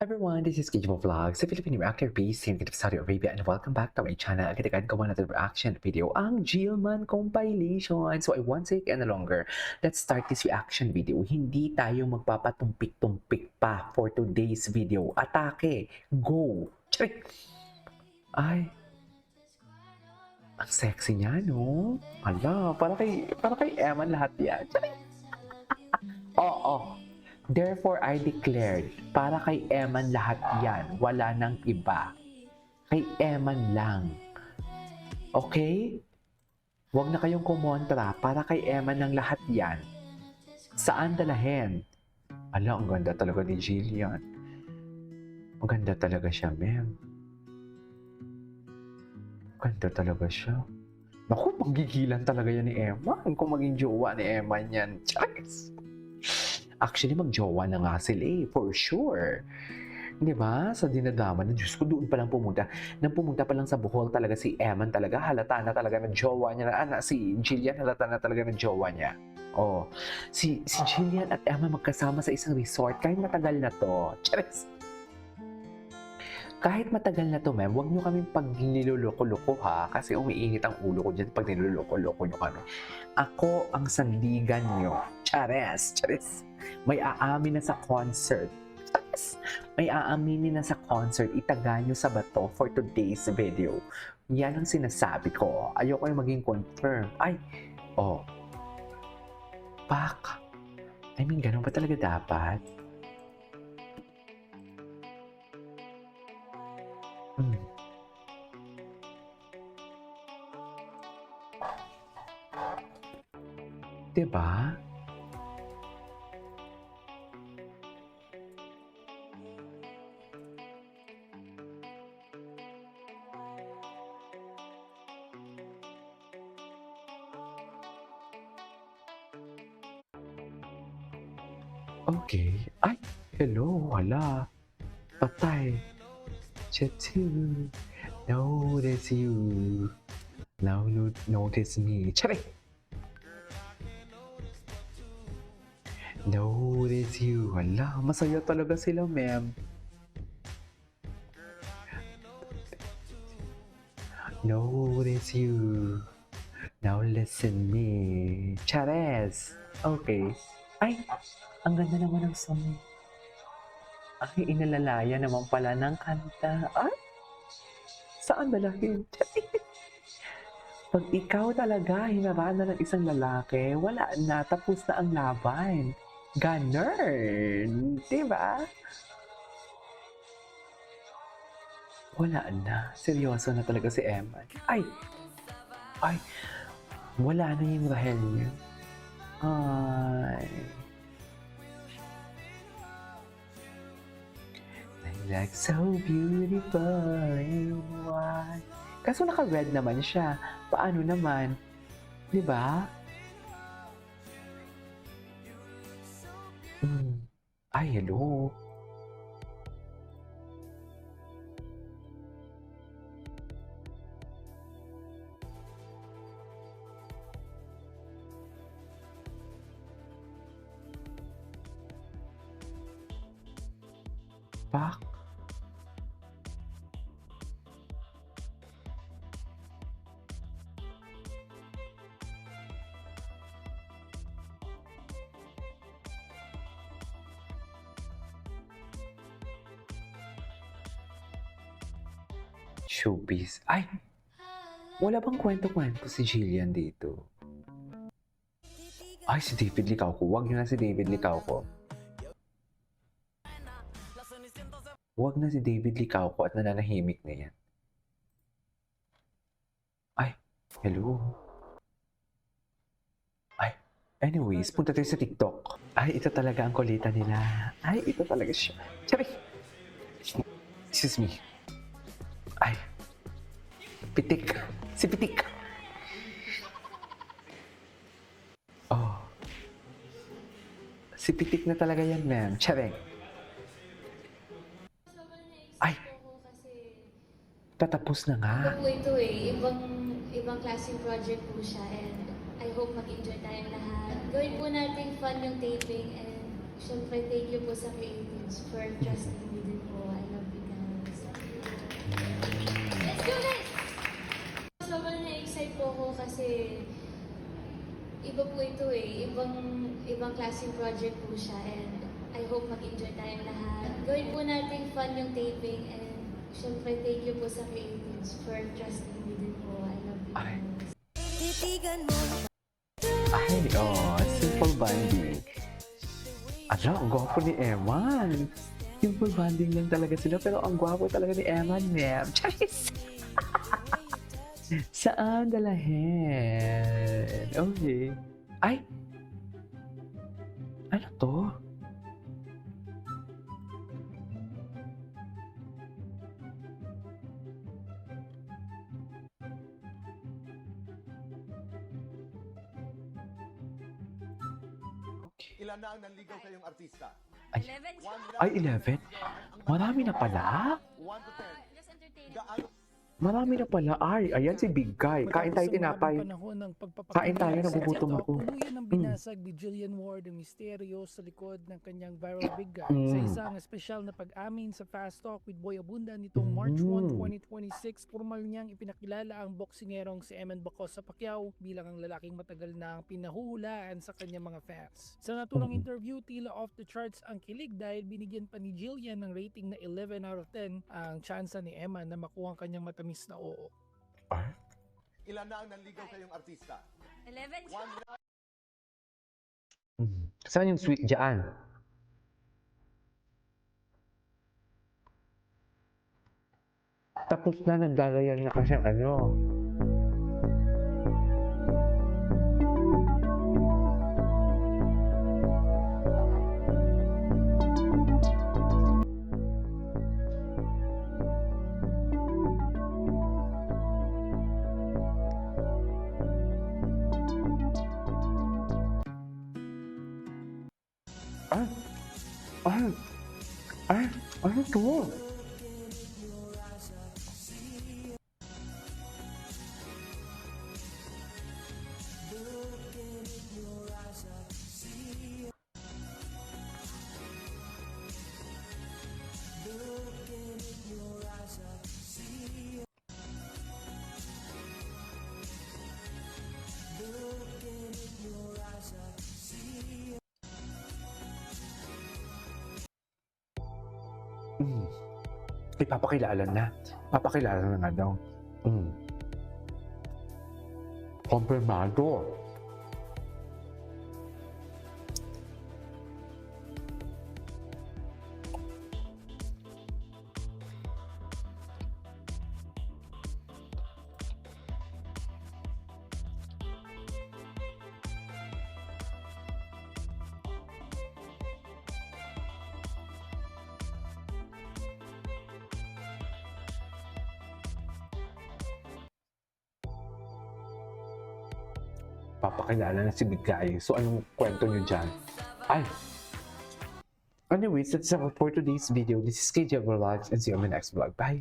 Everyone, this is Kijibo Vlogs, a Filipino reactor based in Saudi Arabia, and welcome back to my channel. Agad-agad gawa natin reaction video, ang Gilman compilation. So I won't take any longer. Let's start this reaction video. Hindi tayo magpapatumpik-tumpik pa for today's video. Atake! Go! Check! Ay, ang sexy niya, no? Hala, para kay Eman lahat yan. Oo. Therefore, I declared, para kay Eman lahat yan. Wala nang iba. Kay Eman lang. Okay? Huwag na kayong kumontra. Para kay Eman ng lahat yan. Saan dalahin? Ala, ang ganda talaga ni Jillian. Maganda talaga siya, ma'am. Ganda talaga siya. Naku, panggigilan talaga yan ni Eman. Kung maging jowa ni Eman yan. Charis! Actually, mag-jowa na nga sila for sure. Di ba? Sa dinadama na, Diyos ko, doon pa lang pumunta. Nang pumunta pa lang sa Bohol talaga si Eman talaga, halata na talaga ng jowa niya. Si Jillian, halata na talaga ng jowa niya. Oh, si Jillian at Eman magkasama sa isang resort kahit matagal na to. Charis! Kahit matagal na to, ma'am, huwag nyo kaming pag niloloko-loko ha, kasi umiinit ang ulo ko dyan pag niloloko-loko nyo kami. Ako ang sandigan nyo. Chares! Chares! May aamin na sa concert. Chares! May aaminin na sa concert. Itaga nyo sa bato for today's video. Yan ang sinasabi ko. Ayoko yung maging confirm. Ay! Oh. Pak! I mean, ganun ba talaga dapat? Diba? Okay. Ay! Hello! Wala. Patay. Chatoo. Notice you. Now notice me. Charay! Notice you. Wala, masaya talaga sila, ma'am. Notice you. Now listen me. Chares. Okay. Ay, ang ganda naman ng song. Ay, inalalaya naman pala ng kanta. Ay, saan dalahin? Pag ikaw talaga hinarana ng isang lalaki, wala na, tapos na ang laban. Ganun, di ba? Wala na. Seryoso na talaga si Eman. Ay! Wala na yung Rahel niya. Ay. Like so beautiful and white. Kaso naka-red naman siya. Paano naman? Di ba? Ay, hello. Pak? Showbiz. Ay! Wala bang kwento-kwento si Jillian dito? Ay, si David Licauco. Huwag na si David Licauco. Huwag na si David Licauco at nananahimik na yan. Ay, hello. Ay, anyways, punta tayo sa TikTok. Ay, ito talaga ang kulita nila. Ay, ito talaga siya. Sabi! Excuse me. Ay, Pitik. Si Pitik. Oh. Si Pitik na talaga yan, ma'am. Charing. Ay, tatapos na nga. Ano po ito ibang klaseng project po siya and I hope mag-enjoy tayong lahat. Gawin po natin fun yung taping and syempre thank you po sa creatives for trusting me din po. po ito eh. Ibang klaseng project po siya and I hope mag-enjoy tayong lahat. Gawin po natin fun yung taping and syempre thank you po sa creatives for trusting me din po. I love you Ay. guys. Simple bonding. Ang gwapo ni Eman. Simple bonding lang talaga sila, pero ang gwapo talaga ni Eman, ma'am. Charis! Saan dalahin? Okay. Ay! Ano to? Ilan na ang nanligaw kayong artista? Ay, 11? Marami na pala? 1 to 10. Just entertaining. Gaano Marami na pala. Ay, ayan si Big Guy. Kain tayo tinapay. Kain tayo, nagugutom ako. Tuluyan ng binasag ni Jillian Ward ang misteryo sa likod ng kanyang viral Big Guy sa isang espesyal na pag-amin sa Fast Talk with Boy Abunda nitong March 1, 2026. Formal niyang ipinakilala ang boksingerong si Eman Bacosa Pacquiao bilang ang lalaking matagal na ang pinahuhulaan sa kanyang mga fans. Sa naturang interview, tila off the charts ang kilig dahil binigyan pa ni Jillian ng rating na 11 out of 10 ang tsansa ni Eman na makuha ang kanyang matamis na oo. Ay? ilan na ang nanligaw kayong artista? 11? 1 Saan yung sweet dyan? Tapos na, nagdalayan na kasi ano. Ay! Ay! Ay! Ano to? Ipapakilala na. Papakilala na nga daw. Kompirmado. Papakilala na si Big Guy. So, anong kwento nyo dyan? Ay! Anyways, that's all for today's video. This is KJ Vlogs and see you on my next vlog. Bye!